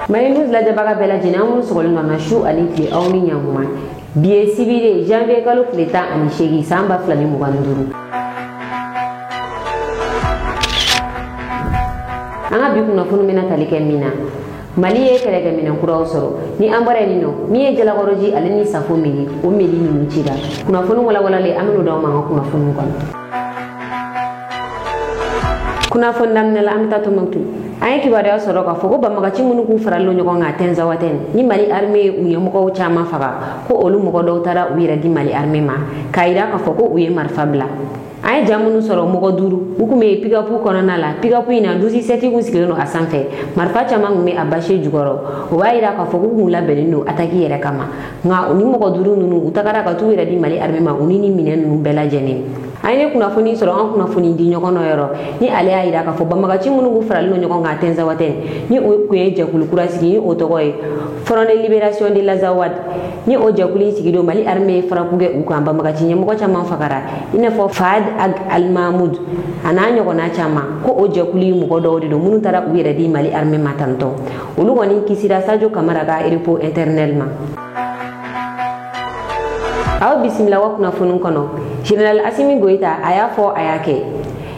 Mali News lajɛbaga bɛɛ lajɛlen an minnu sɔgɔlen don an na su ani tile aw ni ɲankuma bi ye sibiri janvier kalo tile 18 san 2025 an ka bi kunnafoni bɛna tali kɛ min na Mali ye kɛlɛkɛminɛn kuraw sɔrɔ ni an bɔra yen nɔ min ye jalakɔrɔji ale ni safo mili o mili ninnu cira kunnafoni walawalalen an bɛn'o d'aw ma an ka kunnafoni kɔnɔ kunnafoni daminɛ la an bɛ taa Tɔnbukutu an ye kibaruya sɔrɔ k'a fɔ ko banbagaci minnu k'u faralen ɲɔgɔn kan Tɛnzawatɛn ni Mali armée ye u ɲɛmɔgɔw caman faga ko olu mɔgɔ dɔw taara u yɛrɛ di Mali armée ma k'a yira k'a fɔ ko u ye marifa bila an ye ja minnu sɔrɔ mɔgɔ 5 u tun bɛ pick-up kɔnɔna la pick-up in na 12-7 kun sigilen don a sanfɛ marifa caman tun bɛ a bâché jukɔrɔ o b'a yira k'a fɔ k'u kun labɛnnen don attaque yɛrɛ kama nka u ni mɔgɔ 5 ninnu u tagara ka t'u yɛrɛ di Mali armée ma u ni minɛn ninnu bɛɛ lajɛlen an ye kunnafoni sɔrɔ an kunnafoni di ɲɔgɔn nɔ yɔrɔ ni ale y'a yira k'a fɔ banbagaci minnu k'u faralen don ɲɔgɔn kan Tɛnzawatɛn ni o kun ye jɛkulu kura sigi ni o tɔgɔ ye Front de Libération de l'Azawad ni o jɛkulu in sigi don Mali armée ye frappe kɛ u kan banbagaci ɲɛmɔgɔ caman fagara i n'a fɔ Fahad Al-Mahmoud a n'a ɲɔgɔnna caman ko o jɛkulu in mɔgɔ dɔw de don minnu taara u yɛrɛ di Mali armée ma tantɔ olu kɔni kisira Sadio Kamara ka repos interne ma aw bisimila wa kunnafoni kɔnɔ Général Assimi Goïta a y'a fɔ a y'a kɛ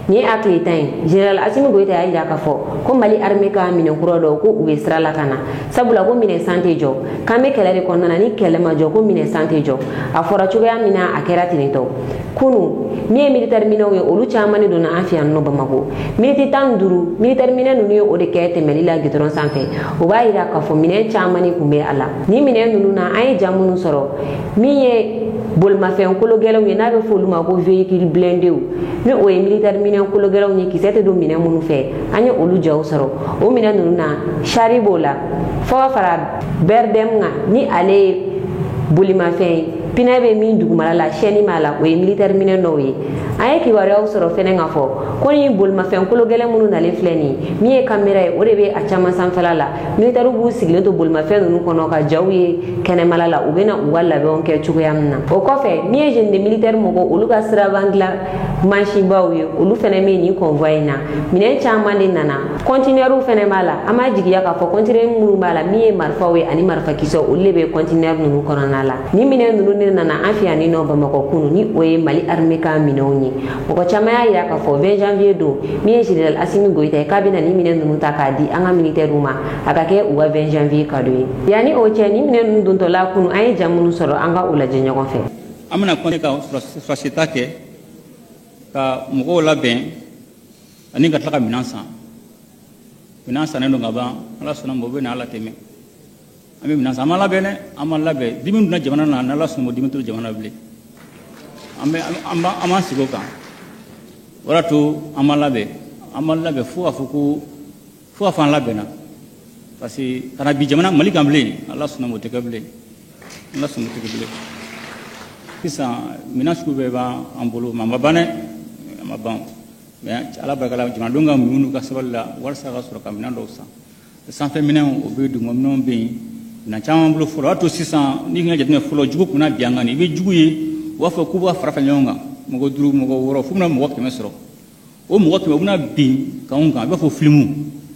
ni ye a tile 10 ye Général Assimi Goïta y'a yira k'a fɔ ko Mali armée ka minɛn kura dɔw ko u bɛ sira la ka na sabula ko minɛn san tɛ jɔ k'an bɛ kɛlɛ de kɔnɔna na ni kɛlɛ ma jɔ ko minɛn san tɛ jɔ a fɔra cogoya min na a kɛra ten tɔ kunu min ye militaire minɛnw ye olu caman de donna an fɛ yan nɔ Bamako miniti 15 militaire minɛn ninnu ye o de kɛ tɛmɛli la gidɔrɔn sanfɛ o b'a yira k'a fɔ minɛn caman de tun bɛ a la ni minɛn ninnu na an ye ja minnu sɔrɔ min ye bolimafɛn kologɛlɛnw ye n'a bɛ fɔ olu ma ko véhicule blindé ni o ye militaire minɛn kologɛlɛnw ye kisɛ tɛ don minɛn minnu fɛ an ye olu jaw sɔrɔ o minɛn ninnu na chari b'o la fo ka fara berdem kan ni ale ye bolimafɛn ye pinɛ bɛ min dugumala la chaîne b'a la o ye militaire minɛn dɔw ye an ye kibaruyaw sɔrɔ fɛnɛ k'a fɔ ko ni bolimafɛn kologɛlɛn minnu nalen filɛ nin ye min ye caméra ye o de bɛ a caman sanfɛla la militaire b'u sigilen to bolimafɛn ninnu kɔnɔ ka jaw ye kɛnɛmala la u bɛna u ka labɛnw kɛ cogoya min na o kɔfɛ min ye génie de militaire mɔgɔw olu ka siraban dilan mansinbaw ye olu fɛnɛ bɛ nin convoi in na minɛn caman de nana conteneurs fɛnɛ b'a la an b'a jigiya k'a fɔ conteneur minnu b'a la min ye marifaw ye ani marifakisɛw olu de bɛ conteneur ninnu kɔnɔna la ni minɛn ninnu de nana an fɛ yan nɔ Bamakɔ kunu ni o ye Mali armée ka minɛnw ye mɔgɔ caman y'a yira k'a fɔ 20 janvier don min ye Général Assimi Goïta ye k'a bɛna ni minɛn ninnu ta k'a di an ka militaires ma a ka kɛ u ka 20 janvier cadeau ye yanni o cɛ ni minɛn ninnu dontɔla kunu an ye ja minnu sɔrɔ an ka o lajɛ ɲɔgɔn fɛ an bɛna kɔnte ka surasita kɛ ka mɔgɔw labɛn ani ka tila ka minɛn sannen don ka ban ala sɔnna ma o bɛ na ala tɛmɛ an bɛ minɛn san an ma labɛn dɛ an ma labɛn dimi donna jamana na n'ala sɔnna ma dimi to jamana bilen an b'an sigi o kan o de to an ma labɛn fo k'a fɔ an labɛnna parce que ka na bi jamana Mali kan bilen ala sɔnna ma o tɛ kɛ bilen ala sɔnna o tɛ kɛ bilen sisan minɛn sugu bɛɛ b'an bolo mais a ma ban dɛ a ma ban mais ala barika la jamanadenw ka muɲu n'u ka sabali la walasa ka sɔrɔ ka minɛn dɔw san sanfɛ minɛnw o bɛ yen duguma minɛnw bɛ yen minɛn caman bolo fɔlɔ o y'a to sisan n'i ka jateminɛ fɔlɔ jugu kunna bi an kan i bɛ jugu ye u b'a fɔ k'u b'a fara fara ɲɔgɔn kan mɔgɔ 5 mɔgɔ 6 fo bɛna mɔgɔ 100 sɔrɔ o mɔgɔ 100 u bɛna bin k'anw kan i b'a fɔ filimu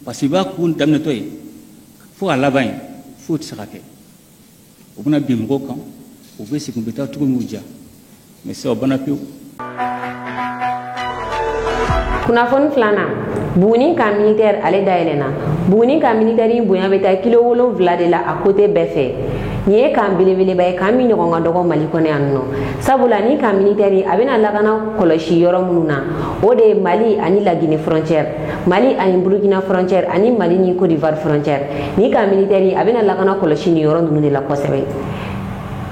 parce que i b'a kun daminɛtɔ ye fo ka laban yen fo tɛ se ka kɛ u bɛna bin mɔgɔw kan u bɛ segin u bɛ taa cogo min u diya mais sisan o banna pewu. kunnafoni filanan Buguni ka militaire ale dayɛlɛnna Buguni ka militaire bonya bɛ taa kilo 7 de la a côté bɛɛ fɛ nin ye kan belebeleba ye kan min ɲɔgɔn ka dɔgɔ Mali kɔnɔ yan nɔ sabula ni ka militaire a bɛna lakana kɔlɔsi yɔrɔ minnu na o de ye Mali ani la Guinée frontière Mali ani Burkina frontière ani Mali ni Côte d'Ivoire frontière ni ka militaire a bɛna lakana kɔlɔsi nin yɔrɔ ninnu de la kosɛbɛ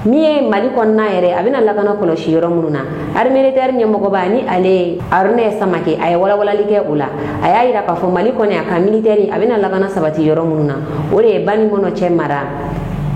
min ye Mali kɔnɔna yɛrɛ a bɛna lakana kɔlɔsi yɔrɔ minnu na armée militaire ɲɛmɔgɔba ni ale ye Aruna Samake a ye walawalali kɛ o la a y'a yira k'a fɔ Mali kɔnɔ a ka militaire a bɛna lakana sabati yɔrɔ minnu na o de ye Banikɔnɔ cɛ mara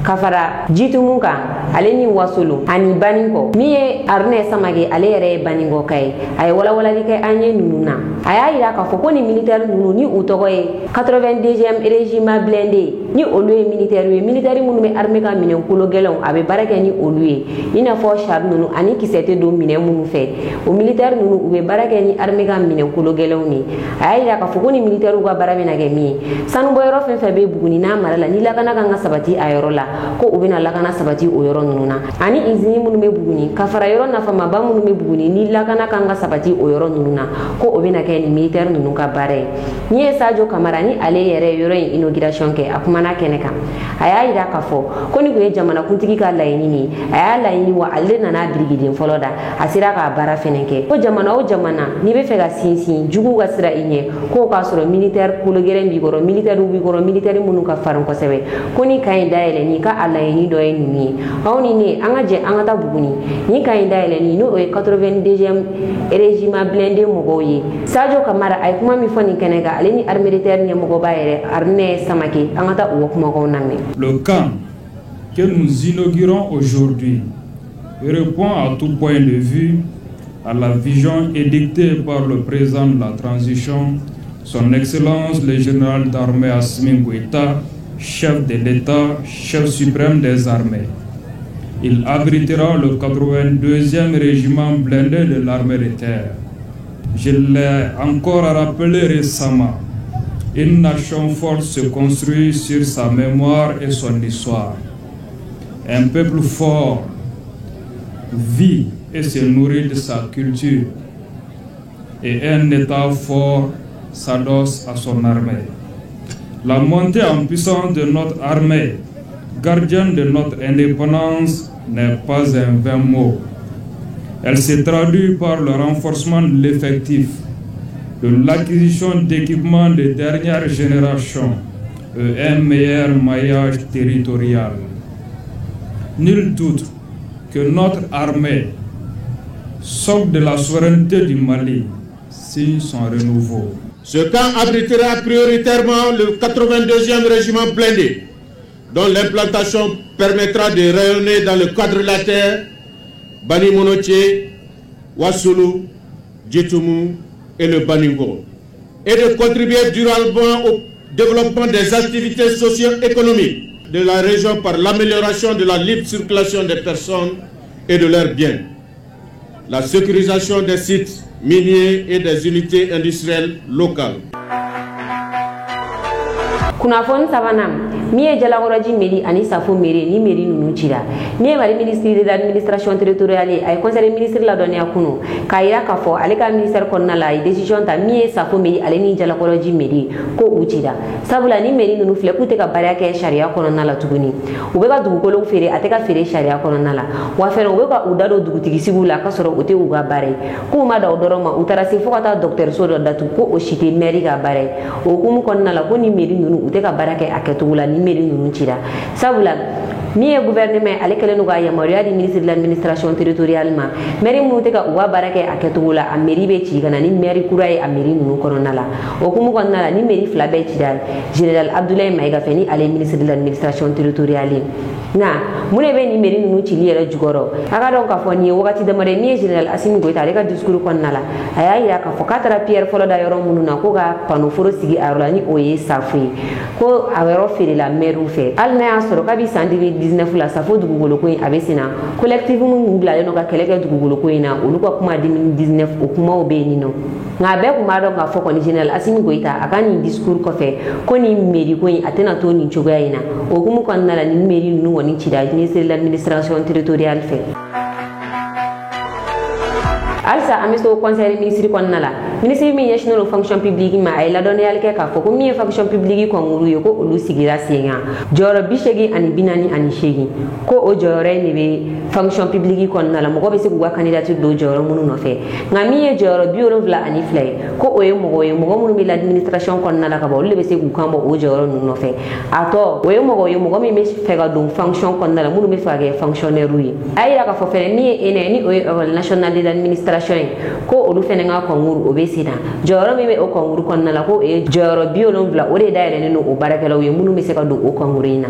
ka fara Jitumu kan ale ni Wasolo ani Banikɔ min ye Aruna Samake ale yɛrɛ ye Banikɔ ka ye a ye walawalali kɛ an ye ninnu na a y'a yira k'a fɔ ko ni militaire ninnu ni u tɔgɔ ye 82e régiment blindé ni olu ye militaire ye militaire minnu bɛ armée ka minɛn kolo gɛlɛnw a bɛ baara kɛ ni olu ye i n'a fɔ char ninnu ani kisɛ tɛ don minɛn minnu fɛ o militaire ninnu u bɛ baara kɛ ni armée ka minɛn kolo gɛlɛnw ye a y'a yira k'a fɔ ko ni militaire ka baara bɛna kɛ min ye sanubɔyɔrɔ fɛn fɛn bɛ Buguni n'a mara la ni lakana kan ka sabati a yɔrɔ la ko u bɛna lakana sabati o yɔrɔ ninnu na ani usine minnu bɛ Buguni ka fara yɔrɔ nafamaba minnu bɛ Buguni ni lakana kan ka sabati o yɔrɔ ninnu na ko o bɛna kɛ ni militaire ninnu ka baara ye ni ye Sadio Kamara ni ale yɛrɛ yɔrɔ in inauguration kɛ a kumana kɛnɛ kan a y'a yira k'a fɔ ko ni kun ye jamanakuntigi ka laɲini ni a y'a laɲini wa ale nana birigiden fɔlɔ da a sera k'a baara fɛnɛ kɛ ko jamana o jamana n'i bɛ fɛ ka sinsin juguw ka sira i ɲɛ k'o k'a sɔrɔ militaire kolo gɛlɛn b'i kɔrɔ militaire b'i kɔrɔ militaire minnu ka farin kosɛbɛ ko ni ka ɲi dayɛlɛ ni ka a laɲini dɔ ye ninnu ye aw ni ne an ka jɛ an ka taa Buguni ni ka ɲi dayɛlɛ ni n'o ye 82e régiment blindé mɔgɔw ye Sadio Kamara a ye kuma min fɔ nin kɛnɛ kan ale ni armée militaire ɲɛmɔgɔba yɛrɛ Arnɛ Samake an ka taa o kumakanw lamɛn. Le camp que nous inaugurons aujourd'hui répond à tout point de vue à la vision édictée par le président de la transition, son Excellence le général d'armée Assimi Goïta, chef de l'État, chef suprême des armées. Il abritera le 82e régiment blindé de l'armée de terre. Je l'ai encore rappelé récemment, une nation forte se construit sur sa mémoire et son histoire. Un peuple fort vit et se nourrit de sa culture. Et un État fort s'adosse à son armée. La montée en puissance de notre armée, gardienne de notre indépendance, n'est pas un vain mot. Elle se traduit par le renforcement de l'effectif, de l'acquisition d'équipements de dernière génération et un meilleur maillage territorial. Nul doute que notre armée, socle de la souveraineté du Mali, signe son renouveau. Ce camp abritera prioritairement le 82e régiment blindé, dont l'implantation permettra de rayonner dans le quadrilatère Bani Monotié, Wassoulou, Djitoumou et le Baningo, et de contribuer durablement au développement des activités socio-économiques de la région par l'amélioration de la libre circulation des personnes et de leurs biens, la sécurisation des sites miniers et des unités industrielles locales. Kunafoni sabanam mi ye Jalakɔrɔji mairie ani Safo mairie ni mairie ninnu cira mi ye Mali ministre de l'administration territoriale a ye conseil ministre ladɔnniya kunu k'a yira k'a fɔ ale ka ministère kɔnɔna la a ye décision ta mi ye Safo mairie ale ni Jalakɔrɔji mairie ko u cira sabula ni mairie ninnu filɛ k'u tɛ ka baara kɛ sariya kɔnɔna la tuguni u bɛ ka dugukolow feere a tɛ ka feere sariya kɔnɔna la wa fɛnɛ u bɛ ka u da don dugutigisigiw la k'a sɔrɔ o tɛ u ka baara ye k'u ma da o dɔrɔn ma u taara se fo ka taa dɔgɔtɔrɔso dɔ datugu ko o si tɛ mairie ka baara ye o hukumu kɔnɔna la ko ni mairie ninnu u tɛ ka baara kɛ a kɛcogo la ni mairie ninnu cira sabula min ye gouvernement ale kɛlen don ka yamaruya di ministre de l'administration territoriale ma mairie minnu tɛ ka u ka baara kɛ a kɛcogo la a mairie bɛ ci ka na ni mairie kura ye a mairie ninnu kɔnɔna la o hukumu kɔnɔna la ni mairie fila bɛɛ cira général Abdoulaye Maïga fɛ ni ale ye ministre de l'administration territoriale ye nka mun de bɛ ni mairie ninnu cili yɛrɛ jukɔrɔ a ka dɔn k'a fɔ nin ye wagati damadɔ min ye général Assimi Goïta ale ka discours kɔnɔna la a y'a yira k'a fɔ k'a taara pierre fɔlɔ da yɔrɔ minnu na ko ka panneau sigi a yɔrɔ la ni o ye Safo ye ko a yɔrɔ feerela mairɛw fɛ hali n'a y'a sɔrɔ kabi san 2019 la Safo dugukolo ko in a bɛ sen na collectif minnu bilalen don ka kɛlɛ kɛ dugukolo ko in na olu ka kuma 2019 o kumaw bɛ yen nɔ nka a bɛɛ tun b'a dɔn k'a fɔ kɔni général Assimi Goïta a ka nin discours kɔfɛ ko nin mairie ko in a tɛna to nin cogoya in na o hukumu kɔnɔna la nin mairie ninnu kɔni cira ministre de l'administration territoriale fɛ. Alsa an bɛ se o conseil ministre kɔnɔna la ministre min ɲɛsinnen don fonction publique ma a ye ladɔnniyali kɛ k'a fɔ ko min ye fonction publique kɔnkuru ye ko olu sigira sen kan jɔyɔrɔ 48 ko o jɔyɔrɔ in de bɛ fonction publique kɔnɔna la mɔgɔ bɛ se k'u ka candidature don jɔyɔrɔ minnu nɔfɛ nka min ye jɔyɔrɔ 72 ye ko o ye mɔgɔ minnu bɛ l'administration kɔnɔna la ka bɔ olu de bɛ se k'u kan bɔ o jɔyɔrɔ ninnu nɔfɛ a tɔ o ye mɔgɔ min bɛ fɛ ka don fonction kɔnɔna la minnu bɛ fɛ ka kɛ fonctionnaire ye a yira k'a fɔ fɛnɛ min ye ENA ni o ye école nationale de l'administration ko olu fɛnɛ ka kɔnkuru o bɛ sen na jɔyɔrɔ min bɛ o kɔnkuru kɔnɔna la ko o ye jɔyɔrɔ 70 o de dayɛlɛnnen don o baarakɛlaw ye minnu bɛ se ka don o kɔnkuru in na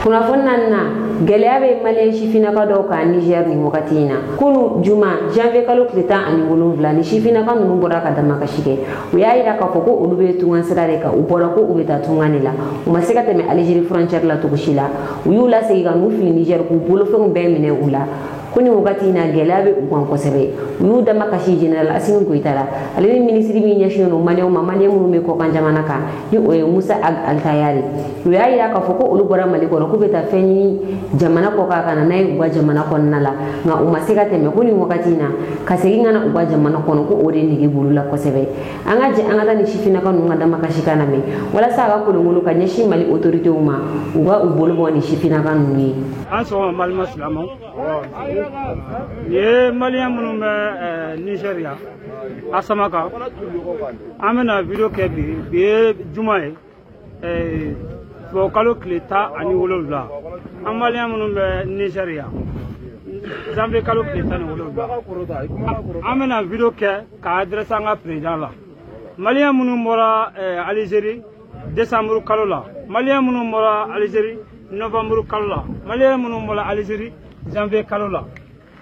kunnafoni na gɛlɛya bɛ maliyɛn sifinnaka dɔw kan Niger ni wagati in na. Kunu juma janvier kalo tile 17 ni sifinnaka ninnu bɔra ka damakasi kɛ. U y'a yira k'a fɔ ko olu bɛ tunga sira de kan. U bɔra ko u bɛ taa tunga de la. U ma se ka tɛmɛ Algérie frontière la cogo si la. U y'u lasegin ka n'u fili Niger k'u bolofɛnw bɛɛ minɛ u la. Kuni wagati in na gɛlɛya bɛ u kan kosɛbɛ. U y'u damakasi Général Assimi Goïta la. Ale ni ministre min ɲɛsinnen don maliyɛnw ma, maliyɛn minnu bɛ kɔkan jamana kan ni o ye Musa Altayari. U y'a yira k'a fɔ ko olu bɔra Mali kɔnɔ k'u bɛ taa fɛn ɲini jamana kɔkan ka na n'a ye u ka jamana kɔnɔna la. Nka u ma se ka tɛmɛ ko nin wagati in na ka segin ka na u ka jamana kɔnɔ ko o de nege b'olu la kosɛbɛ. An ka jɛ an ka taa ni sifinnaka ninnu ka damakasi kan lamɛn walasa a ka kolonkolon ka ɲɛsin Mali autoritéw ma u ka u bolo bɔ ni sifinnaka ninnu ye. An sɔgɔma Malima Silamɛw. Ye maliyɛn minnu bɛ Nigeria Asamaka an bɛna video kɛ bi ye juma ye kalo tile 17 an maliyɛn minnu bɛ Nigeria janvier kalo tile 17 an bɛna video kɛ k'a adresse an ka président la. Maliyɛn minnu bɔra Algérie décembre kalo la, maliyɛn minnu bɔra Algérie novembre kalo la, maliyɛn minnu bɔra Algérie janvier kalo la.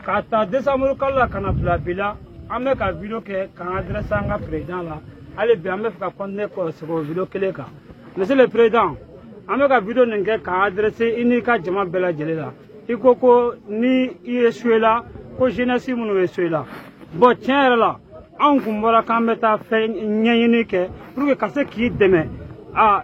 K'a ta décembre kalo la ka na bila bi la an bɛ ka video kɛ k'an adresse an ka président la. Hali bi an bɛ fɛ ka continuer kɔsɛbɛ o video kelen kan. Monsieur le président, an bɛ ka video nin kɛ k'an adresse i n'i ka jama bɛɛ lajɛlen la. I ko ni i ye sué la ko jeunesse minnu ye sué la. Bon tiɲɛ yɛrɛ la anw kun bɔra k'an bɛ taa fɛn ɲɛɲini kɛ pour que ka se k'i dɛmɛ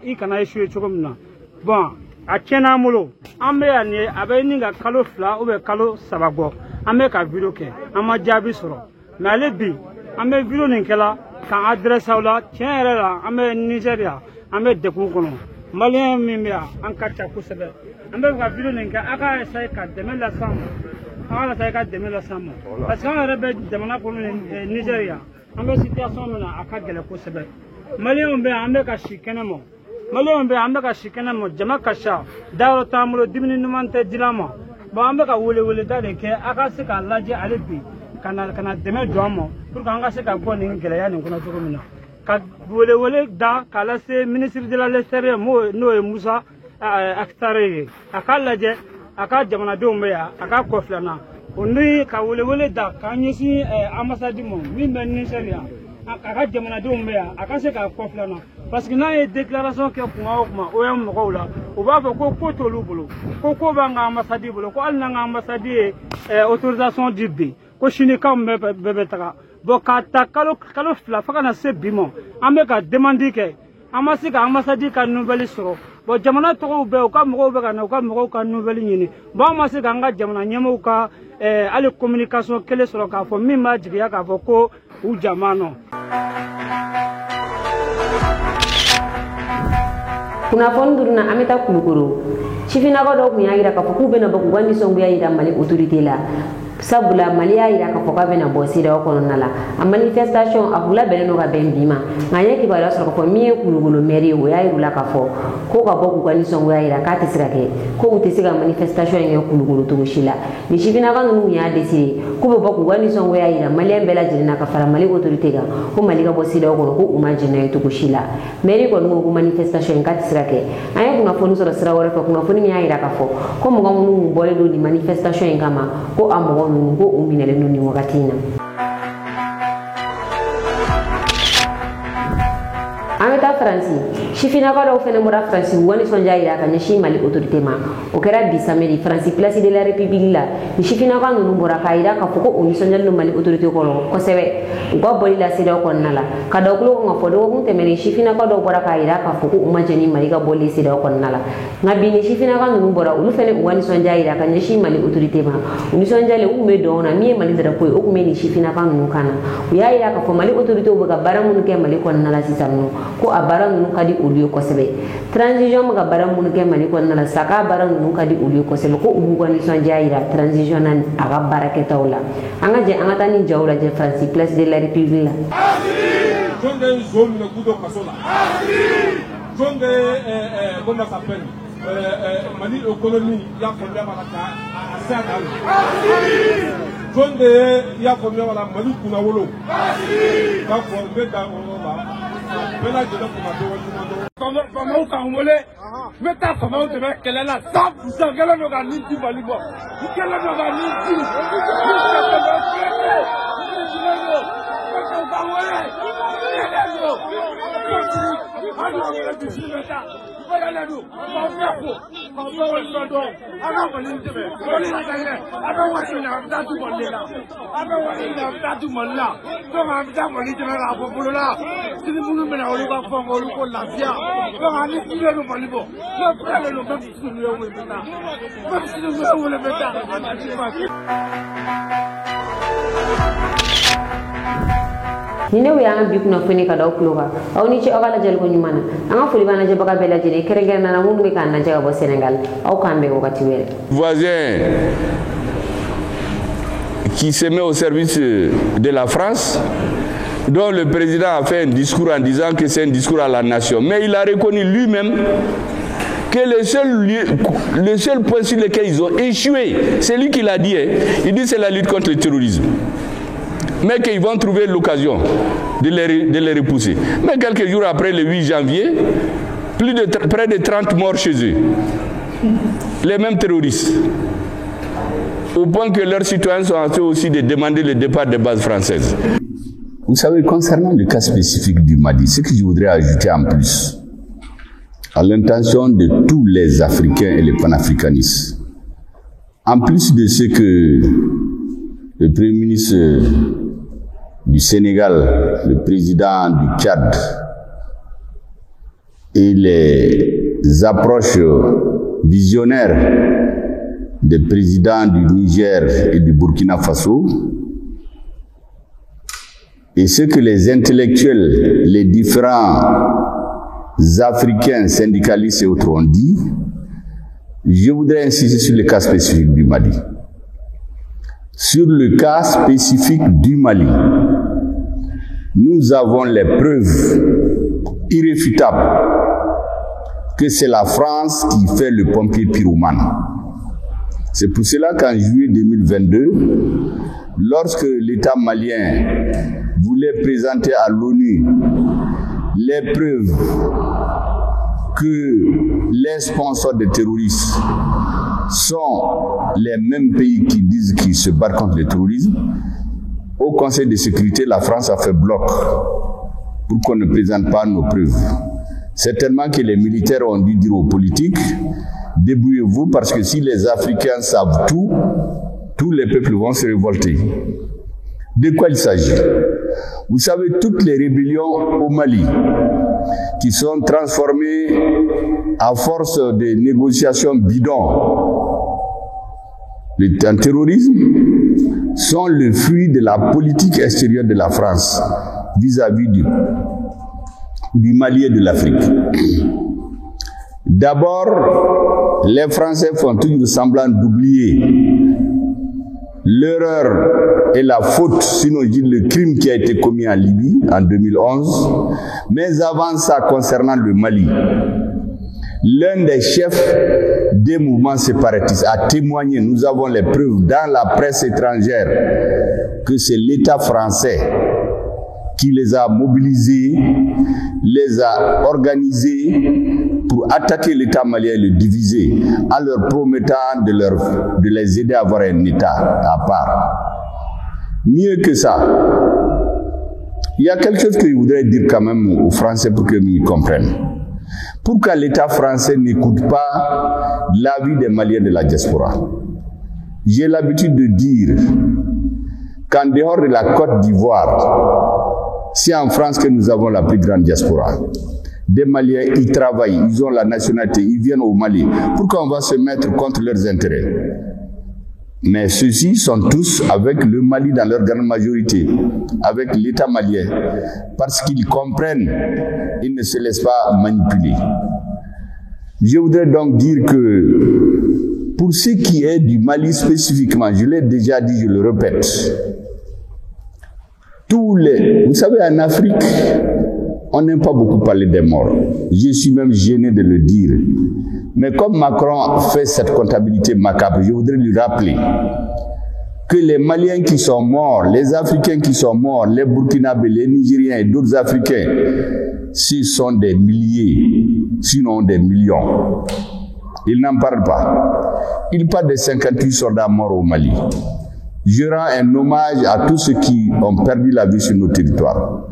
i kana échoué cogo min na. Bon a tiɲɛna an bolo an bɛ yan nin a bɛ nin ka kalo 2 ou bien kalo 3 bɔ an bɛ ka video kɛ an ma jaabi sɔrɔ. Mais ale bi an bɛ video nin kɛla k'an adresse aw la tiɲɛ yɛrɛ la an bɛ Nigeria an bɛ degun kɔnɔ. Maliyɛn min bɛ yan an ka ca kosɛbɛ. An bɛ ka video nin kɛ a ka essayer ka dɛmɛ las'an ma. An ka essayer ka dɛmɛ las'an ma. Parce que an yɛrɛ bɛ jamana kɔnɔ Nigeria an bɛ situation min na a ka gɛlɛn kosɛbɛ. Maliyɛnw bɛ yan an bɛ ka si kɛnɛ ma. Maliyɛnw bɛ yan an bɛ ka si kɛnɛ ma jama ka ca dayɔrɔ t'an bolo dumuni ɲuman tɛ dila ma. Bon an bɛ ka weleweleda de kɛ a ka se k'a lajɛ ale bi ka na dɛmɛ jɔ an ma pour que an ka se ka bɔ nin gɛlɛya nin kɔnɔ cogo min na. Ka welewele da k'a lase ministre de l'Intérieur n'o ye Musa Altayari ye a k'a lajɛ a ka jamanadenw bɛ yan a ka kɔfilɛ na o ni ka welewele da k'an ɲɛsin ambassade ma min bɛ Nigeria a ka jamanadenw bɛ yan a ka se k'a kɔfilɛ na. Parce que n'a ye déclaration kɛ kuma o kuma o ye mɔgɔw la u b'a fɔ ko t'olu bolo ko b'an ka ambassade bolo ko hali n'an ka ambassade ye autorisation di bi ko sini kanw bɛɛ bɛ taga. Bon k'a ta kalo 2 fo ka na se bi ma an bɛ ka demande kɛ an ma se ka ambassade ka nouvelle sɔrɔ. Bon jamana tɔgɔw bɛɛ u ka mɔgɔw bɛ ka na u ka mɔgɔw ka nouvelle ɲini. Bon an ma se k'an ka jamana ɲɛmɔgɔw ka hali communication kelen sɔrɔ k'a fɔ min b'a jigiya k'a fɔ ko u jama nɔ. Kunnafoni duruna an bɛ taa Kulukoro. Sifinnaka dɔw kun y'a yira k'a fɔ k'u bɛna bɔ k'u ka nisɔngoya yira Mali autorité la. Sabula Mali y'a yira k'a fɔ k'a bɛna bɔ CEDEAO kɔnɔna la. A manifestation a kun labɛnnen don ka bɛn bi ma. Nka an ye kibaruya sɔrɔ k'a fɔ min ye Kulukoro maire ye o y'a yir'u la k'a fɔ ko ka bɔ k'u ka nisɔngoya yira k'a tɛ se ka kɛ ko u tɛ se ka manifestation in kɛ Kulukoro cogo si la. Ni sifinnaka ninnu kun y'a décidé k'u bɛ bɔ k'u ka nisɔngoya yira maliyɛn bɛɛ lajɛlen na ka fara Mali autorité kan ko Mali ka bɔ CEDEAO kɔnɔ ko u ma jɛn n'a ye cogo si la. Maire kɔni ko manifestation in k'a tɛ se ka kɛ. An ye kunnafoni sɔrɔ sira wɛrɛ fɛ kunnafoni min y'a yira k'a fɔ ko mɔgɔ minnu bɔlen don ni manifestation in kama ko a mɔgɔ ninnu ko u minɛlen don nin wagati in na. An bɛ taa Faransi. Sifinnaka dɔw fɛnɛ bɔra Faransi u ka nisɔndiya yira ka ɲɛsin Mali autorité ma. O kɛra bi samedi Faransi place de la République la. Ni sifinnaka ninnu bɔra k'a yira k'a fɔ ko u nisɔndiyalen don Mali autorité kɔrɔ kosɛbɛ. U ka bɔli la CEDEAO kɔnɔna la. Ka da u tulo kan ka fɔ dɔgɔkun tɛmɛnen sifinnaka dɔw bɔra k'a yira k'a fɔ ko u ma jɛn ni Mali ka bɔli CEDEAO kɔnɔna la. Nka bi ni sifinnaka ninnu bɔra olu fɛnɛ u ka nisɔndiya yira ka ɲɛsin Mali autorité ma. U nisɔndiyalen u kun bɛ dɔn na min ye Mali drapeau ye o kun bɛ ni sifinnaka ninnu kan na. U y'a yira k'a fɔ Mali autorité bɛ ka baara minnu kɛ Mali kɔnɔna la sisan nɔ ko a baara ninnu ka di olu ye kosɛbɛ. Transition bɛ ka baara minnu kɛ Mali kɔnɔna la sa k'a baara ninnu ka di olu ye kosɛbɛ ko u b'u ka nisɔndiya yira transition na a ka baarakɛtaw la. An ka jɛ an ka taa ni jaw lajɛ Faransi place de la République la. Jɔn bɛ zone minɛ k'u to kaso la. Jɔn bɛ comment ça s'appelle Mali économie y'a faamuya b'a la k'a se a kan. Jɔn de y'a faamuya b'a la Mali kunnawolo. K'a fɔ n bɛ dan o yɔrɔ la. Nine we anga bi kuna foni ka daw kloga aw ni ci ogala jël ko ñu mana anga fuli bana je baka bela jëne kéré na mu ngi kan na jaga bo Sénégal aw kambe ko kati wéré voisin qui se met au service de la France, dont le président a fait un discours en disant que c'est un discours à la nation, mais il a reconnu lui-même que le seul point sur lequel ils ont échoué, c'est lui qui l'a dit, hein. Il dit c'est la lutte contre le terrorisme. Mais qu'ils vont trouver l'occasion de les repousser. Mais quelques jours après, le 8 janvier, près de 30 morts chez eux. Les mêmes terroristes. Au point que leurs citoyens sont en train aussi de demander le départ des bases françaises. Vous savez, concernant le cas spécifique du Mali, ce que je voudrais ajouter en plus, à l'intention de tous les Africains et les panafricanistes, en plus de ce que le Premier ministre du Sénégal, le président du Tchad et les approches visionnaires des présidents du Niger et du Burkina Faso, et ce que les intellectuels, les différents Africains, syndicalistes et autres ont dit, je voudrais insister sur le cas spécifique du Mali. Sur le cas spécifique du Mali, nous avons les preuves irréfutables que c'est la France qui fait le pompier pyromane. C'est pour cela qu'en juillet 2022, lorsque l'État malien voulait présenter à l'ONU les preuves que les sponsors des terroristes sont les mêmes pays qui disent qu'ils se battent contre le terrorisme, au Conseil de sécurité, la France a fait bloc pour qu'on ne présente pas nos preuves. Certainement que les militaires ont dû dire aux politiques, débrouillez-vous parce que si les Africains savent tout, tous les peuples vont se révolter. De quoi il s'agit? Vous savez, toutes les rébellions au Mali qui sont transformées à force de négociations bidons en terrorisme sont le fruit de la politique extérieure de la France vis-à-vis du Mali et de l'Afrique. D'abord, les Français font toujours semblant d'oublier l'erreur et la faute, sinon le crime qui a été commis en Libye en 2011. Mais avant ça, concernant le Mali, l'un des chefs des mouvements séparatistes a témoigné, nous avons les preuves dans la presse étrangère, que c'est l'État français qui les a mobilisés, les a organisés pour attaquer l'État malien et le diviser, en leur promettant de les aider à avoir un État à part. Mieux que ça, il y a quelque chose que je voudrais dire quand même aux Français pour qu'ils comprennent. Pourquoi l'État français n'écoute pas l'avis des Maliens de la diaspora? J'ai l'habitude de dire qu'en dehors de la Côte d'Ivoire, c'est en France que nous avons la plus grande diaspora. Des Maliens, ils travaillent, ils ont la nationalité, ils viennent au Mali. Pourquoi on va se mettre contre leurs intérêts? Mais ceux-ci sont tous avec le Mali dans leur grande majorité, avec l'État malien, parce qu'ils comprennent, ils ne se laissent pas manipuler. Je voudrais donc dire que pour ce qui est du Mali spécifiquement, je l'ai déjà dit, je le répète, vous savez, en Afrique, on n'aime pas beaucoup parler des morts. Je suis même gêné de le dire. Mais comme Macron fait cette comptabilité macabre, je voudrais lui rappeler que les Maliens qui sont morts, les Africains qui sont morts, les Burkinabés, les Nigériens et d'autres Africains ce sont des milliers, sinon des millions. Ils n'en parlent pas. Ils parlent des 58 soldats morts au Mali. Je rends un hommage à tous ceux qui ont perdu la vie sur nos territoires.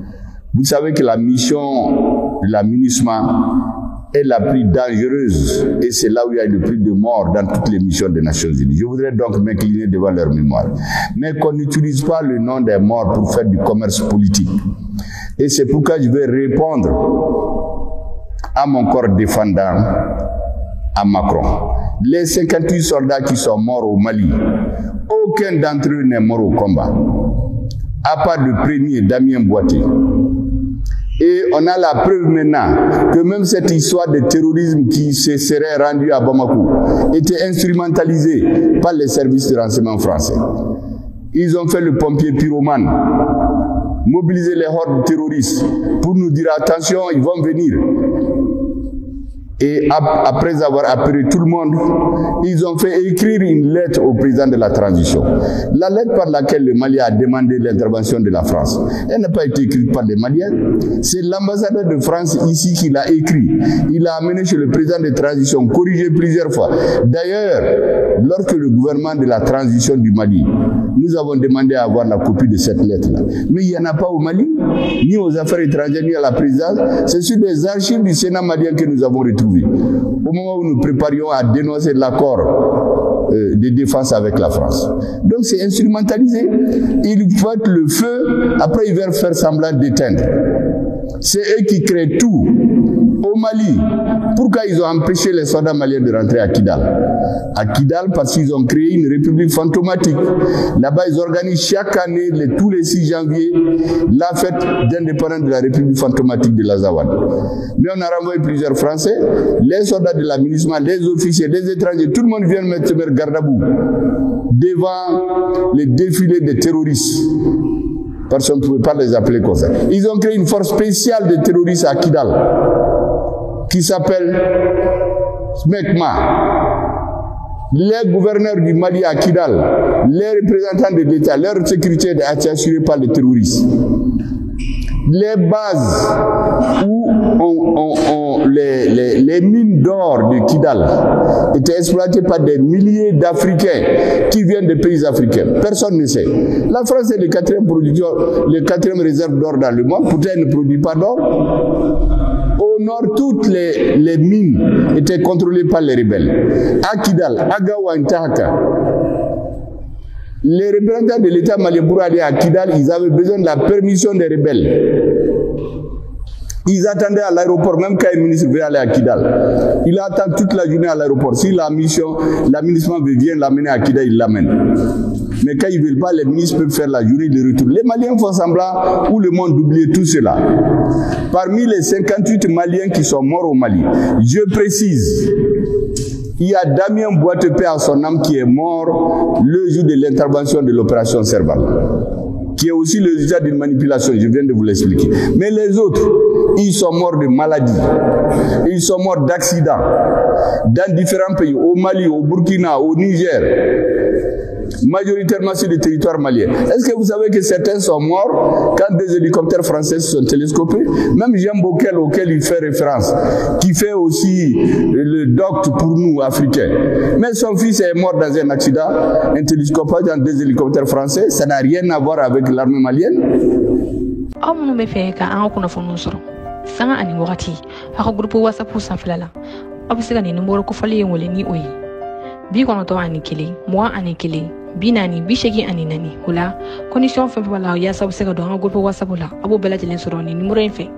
Vous savez que la mission de la MINUSMA est la plus dangereuse et c'est là où il y a le plus de morts dans toutes les missions des Nations Unies. Je voudrais donc m'incliner devant leur mémoire. Mais qu'on n'utilise pas le nom des morts pour faire du commerce politique. Et c'est pourquoi je vais répondre à mon corps défendant, à Macron. Les 58 soldats qui sont morts au Mali, aucun d'entre eux n'est mort au combat, à part le premier, Damien Boité. Et on a la preuve maintenant que même cette histoire de terrorisme qui se serait rendue à Bamako était instrumentalisée par les services de renseignement français. Ils ont fait le pompier pyromane, mobiliser les hordes terroristes pour nous dire attention, ils vont venir. Et après avoir appelé tout le monde, ils ont fait écrire une lettre au président de la transition. La lettre par laquelle le Mali a demandé l'intervention de la France, elle n'a pas été écrite par les Maliens. C'est l'ambassadeur de France ici qui l'a écrit. Il l'a amené chez le président de transition, corrigé plusieurs fois. D'ailleurs, lorsque le gouvernement de la transition du Mali, nous avons demandé à avoir la copie de cette lettre-là. Mais il n'y en a pas au Mali, ni aux affaires étrangères, ni à la présidence. C'est sur des archives du Sénat malien que nous avons retrouvé. Au moment où nous préparions à dénoncer l'accord de défense avec la France. Donc c'est instrumentalisé. Ils fouettent le feu, après ils veulent faire semblant d'éteindre. C'est eux qui créent tout. Au Mali, pourquoi ils ont empêché les soldats maliens de rentrer à Kidal? À Kidal, parce qu'ils ont créé une république fantomatique. Là-bas, ils organisent chaque année, tous les 6 janvier, la fête d'indépendance de la république fantomatique de l'Azawad. Mais on a renvoyé plusieurs Français, les soldats de la MINUSMA, les officiers, les étrangers, tout le monde vient mettre garde à boue devant les défilés des terroristes. Personne ne pouvait pas les appeler comme ça. Ils ont créé une force spéciale de terroristes à Kidal, qui s'appelle SMECMA. Les gouverneurs du Mali à Kidal, les représentants de l'État, leur sécurité est assurée par les terroristes. Les bases où les mines d'or de Kidal étaient exploitées par des milliers d'Africains qui viennent des pays africains. Personne ne sait. La France est le 4e producteur, le 4e réserve d'or dans le monde. Pourtant, elle ne produit pas d'or. Au nord, toutes les mines étaient contrôlées par les rebelles. À Kidal, à Gawa, Ntahaka, les représentants de l'État malien pour aller à Kidal, ils avaient besoin de la permission des rebelles. Ils attendaient à l'aéroport, même quand un ministre veut aller à Kidal. Il attend toute la journée à l'aéroport. Si la MINUSMA vient l'amener à Kidal, il l'amène. Mais quand ils ne veulent pas, les ministres peuvent faire la journée, ils le retournent. Les Maliens font semblant, ou le monde oublie tout cela. Parmi les 58 Maliens qui sont morts au Mali, je précise, il y a Damien Boitepé à son âme qui est mort le jour de l'intervention de l'opération Serval, qui est aussi le résultat d'une manipulation, je viens de vous l'expliquer. Mais les autres, ils sont morts de maladie, ils sont morts d'accidents, dans différents pays, au Mali, au Burkina, au Niger, majoritairement sur le territoire malien. Est-ce que vous savez que certains sont morts quand des hélicoptères français sont télescopés? Même Jean Bockel, auquel il fait référence, qui fait aussi le doct pour nous, Africains. Mais son fils est mort dans un accident, un télescopage dans des hélicoptères français. Ça n'a rien à voir avec l'armée malienne. Sanga ani wakati haka grupu WhatsApp sanfilala abisega ni numero ko fali yengole ni oyi bi kono to ani kili moi ani kili binani bishegi ani nani hula condition fe bala ya sabsega do grupu WhatsApp la abu bela jelen soro ni numero en fe